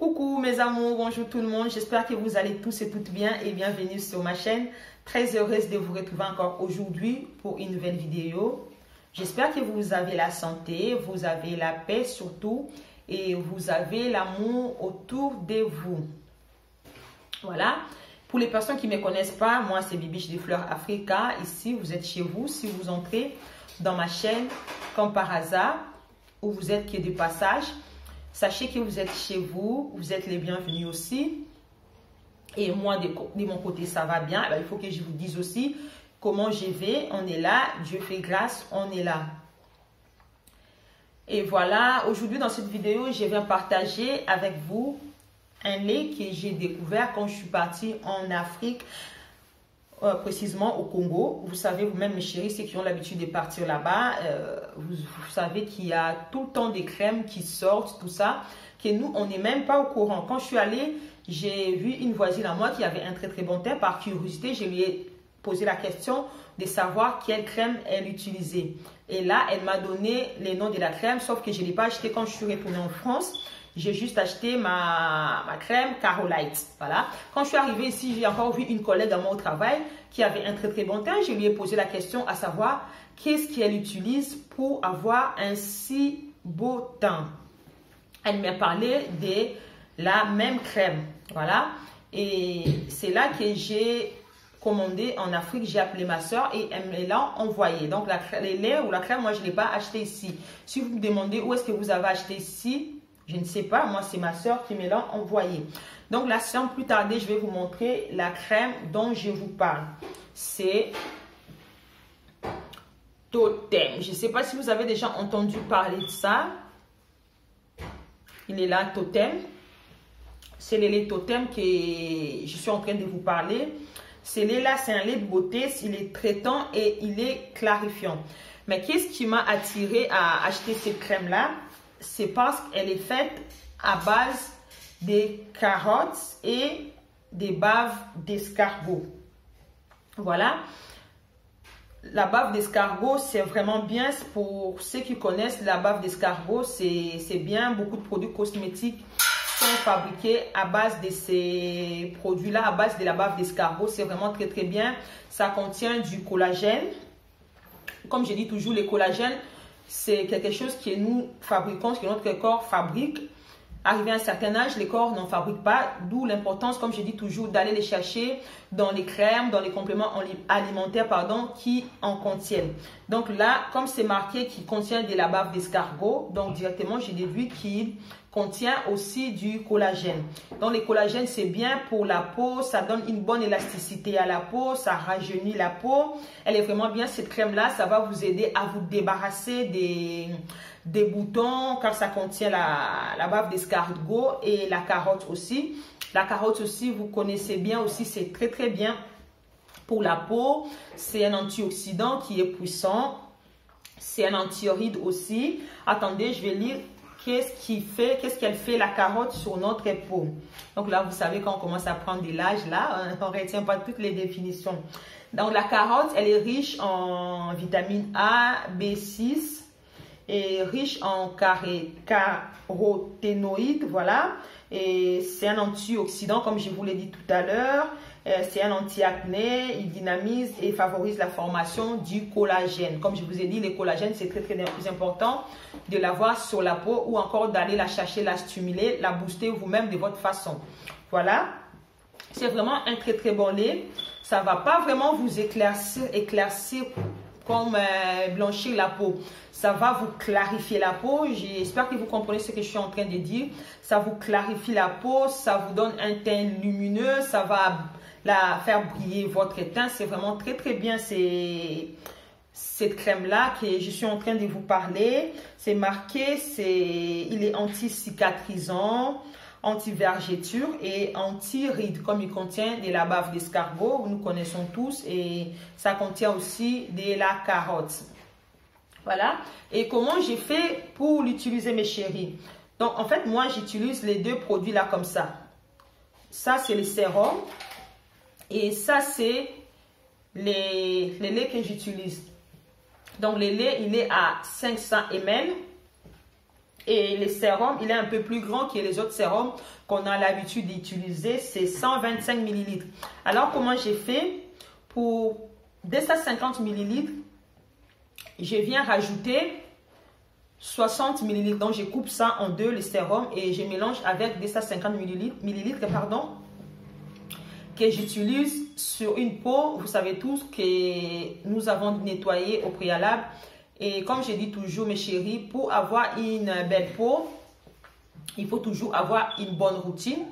Coucou mes amours, bonjour tout le monde, j'espère que vous allez tous et toutes bien et bienvenue sur ma chaîne. Très heureuse de vous retrouver encore aujourd'hui pour une nouvelle vidéo. J'espère que vous avez la santé, vous avez la paix surtout et vous avez l'amour autour de vous. Voilà, pour les personnes qui ne me connaissent pas, moi c'est Bibiche des Fleurs Africa. Ici vous êtes chez vous, si vous entrez dans ma chaîne comme par hasard ou vous êtes que de passage, sachez que vous êtes chez vous, vous êtes les bienvenus aussi. Et moi, de mon côté, ça va bien. Il faut que je vous dise aussi comment je vais. On est là, Dieu fait grâce, on est là. Et voilà, aujourd'hui dans cette vidéo, je viens partager avec vous un lait que j'ai découvert quand je suis partie en Afrique, précisément au Congo. Vous savez vous-même, mes chéris, ceux qui ont l'habitude de partir là-bas, vous savez qu'il y a tout le temps des crèmes qui sortent, tout ça, que nous, on n'est même pas au courant. Quand je suis allée, j'ai vu une voisine à moi qui avait un très très bon teint. Par curiosité, je lui ai posé la question de savoir quelle crème elle utilisait. Et là, elle m'a donné les noms de la crème, sauf que je ne l'ai pas acheté quand je suis retournée en France. J'ai juste acheté ma crème Carolite. Voilà. Quand je suis arrivée ici, j'ai encore vu une collègue à moi au travail qui avait un très très bon teint. Je lui ai posé la question à savoir qu'est-ce qu'elle utilise pour avoir un si beau teint. Elle m'a parlé de la même crème. Voilà. Et c'est là que j'ai commandé en Afrique. J'ai appelé ma soeur et elle me l'a envoyé. Donc, les laits ou la crème, moi, je ne l'ai pas acheté ici. Si vous me demandez où est-ce que vous avez acheté ici, je ne sais pas, moi c'est ma soeur qui me l'a envoyé. Donc là, sans plus tarder, je vais vous montrer la crème dont je vous parle. C'est Totem. Je ne sais pas si vous avez déjà entendu parler de ça. Il est là, Totem. C'est le lait Totem que je suis en train de vous parler. Ce lait-là, c'est un lait de beauté. Il est traitant et il est clarifiant. Mais qu'est-ce qui m'a attiré à acheter cette crème-là? C'est parce qu'elle est faite à base des carottes et des baves d'escargot. Voilà. La bave d'escargot, c'est vraiment bien. Pour ceux qui connaissent la bave d'escargot, c'est bien. Beaucoup de produits cosmétiques sont fabriqués à base de ces produits-là, à base de la bave d'escargot. C'est vraiment très très bien. Ça contient du collagène. Comme je dis toujours, le collagène, c'est quelque chose que nous fabriquons, que notre corps fabrique. Arrivé à un certain âge, les corps n'en fabriquent pas, d'où l'importance, comme je dis toujours, d'aller les chercher dans les crèmes, dans les compléments alimentaires, qui en contiennent. Donc là, comme c'est marqué qu'il contient de la bave d'escargot, donc directement, j'ai déduit qu'il contient aussi du collagène. Donc le collagène, c'est bien pour la peau, ça donne une bonne élasticité à la peau, ça rajeunit la peau. Elle est vraiment bien, cette crème-là, ça va vous aider à vous débarrasser des boutons, car ça contient la bave d'escargot et la carotte aussi. La carotte aussi, vous connaissez bien aussi, c'est très très bien pour la peau. C'est un antioxydant qui est puissant. C'est un antioride aussi. Attendez, je vais lire qu'est-ce qu'elle fait la carotte sur notre peau. Donc là, vous savez, quand on commence à prendre de l'âge, là, on ne retient pas toutes les définitions. Donc la carotte, elle est riche en vitamine A, B6, et riche en caroténoïdes, voilà. Et c'est un antioxydant, comme je vous l'ai dit tout à l'heure. C'est un anti-acné, il dynamise et favorise la formation du collagène. Comme je vous ai dit, le collagène, c'est très très important de l'avoir sur la peau ou encore d'aller la chercher, la stimuler, la booster vous-même de votre façon. Voilà. C'est vraiment un très très bon lait. Ça ne va pas vraiment vous éclaircir comme blanchir la peau. Ça va vous clarifier la peau. J'espère que vous comprenez ce que je suis en train de dire. Ça vous clarifie la peau, ça vous donne un teint lumineux, ça va faire briller votre teint. C'est vraiment très très bien cette crème-là que je suis en train de vous parler. C'est marqué, il est anti-cicatrisant, anti-vergeture et anti-rides, comme il contient de la bave d'escargot, nous connaissons tous, et ça contient aussi de la carotte. Voilà. Et comment j'ai fait pour l'utiliser, mes chéris? Donc, en fait, moi, j'utilise les deux produits là comme ça. Ça, c'est le sérum. Et ça, c'est les laits que j'utilise. Donc, le lait, il est à 500 ml. Et les sérums, il est un peu plus grand que les autres sérums qu'on a l'habitude d'utiliser. C'est 125 ml. Alors, comment j'ai fait? Pour 250 ml, je viens rajouter 60 ml. Donc, je coupe ça en deux, le sérum, et je mélange avec 250 ml, pardon, que j'utilise sur une peau. Vous savez tous que nous avons nettoyé au préalable. Et comme je dis toujours, mes chéris, pour avoir une belle peau, il faut toujours avoir une bonne routine.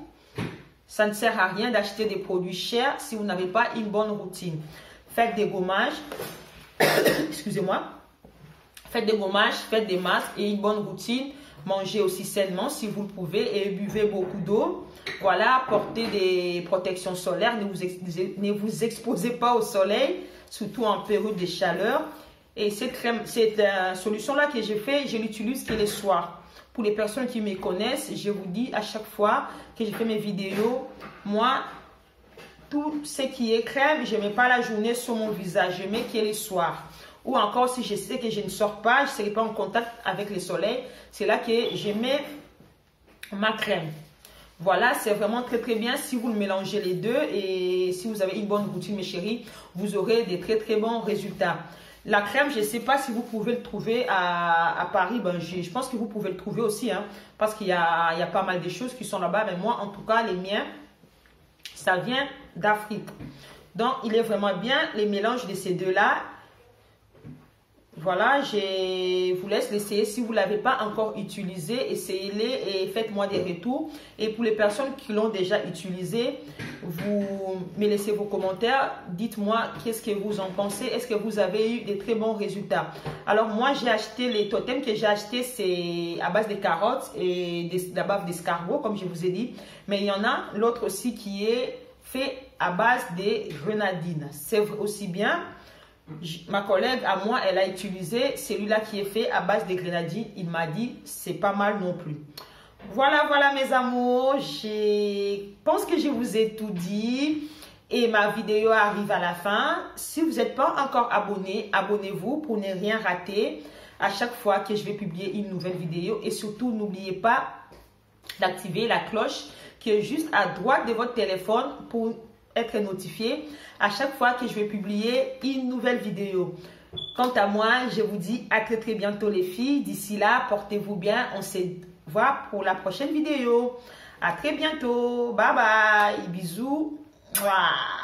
Ça ne sert à rien d'acheter des produits chers si vous n'avez pas une bonne routine. Faites des gommages. Excusez-moi. Faites des gommages, faites des masques et une bonne routine. Mangez aussi sainement si vous le pouvez et buvez beaucoup d'eau. Voilà, portez des protections solaires. Ne vous exposez pas au soleil, surtout en période de chaleur. Et cette solution-là que j'ai fait, je l'utilise que les soirs. Pour les personnes qui me connaissent, je vous dis à chaque fois que je fais mes vidéos, moi, tout ce qui est crème, je ne mets pas la journée sur mon visage, je mets que les soirs. Ou encore, si je sais que je ne sors pas, je ne serai pas en contact avec le soleil, c'est là que je mets ma crème. Voilà, c'est vraiment très très bien si vous le mélangez les deux et si vous avez une bonne routine, mes chéris, vous aurez des très très bons résultats. La crème, je ne sais pas si vous pouvez le trouver à Paris. Ben, je pense que vous pouvez le trouver aussi, hein, parce qu'il y a pas mal de choses qui sont là-bas. Mais moi, en tout cas, les miens, ça vient d'Afrique. Donc, il est vraiment bien les mélanges de ces deux-là. Voilà, je vous laisse l'essayer. Si vous ne l'avez pas encore utilisé, essayez-les et faites-moi des retours. Et pour les personnes qui l'ont déjà utilisé, vous me laissez vos commentaires. Dites-moi qu'est-ce que vous en pensez. Est-ce que vous avez eu des très bons résultats? Alors moi, j'ai acheté les totems que j'ai achetés, c'est à base de carottes et de la bave d'escargot, comme je vous ai dit. Mais il y en a l'autre aussi qui est fait à base de grenadine. C'est aussi bien. Ma collègue à moi, elle a utilisé celui-là qui est fait à base de grenadine. Il m'a dit, c'est pas mal non plus. Voilà, voilà mes amours. Je pense que je vous ai tout dit. Et ma vidéo arrive à la fin. Si vous n'êtes pas encore abonné, abonnez-vous pour ne rien rater à chaque fois que je vais publier une nouvelle vidéo. Et surtout, n'oubliez pas d'activer la cloche qui est juste à droite de votre téléphone pour être notifié à chaque fois que je vais publier une nouvelle vidéo. Quant à moi, je vous dis à très très bientôt les filles. D'ici là, portez-vous bien. On se voit pour la prochaine vidéo. À très bientôt. Bye bye. Bisous. Mouah.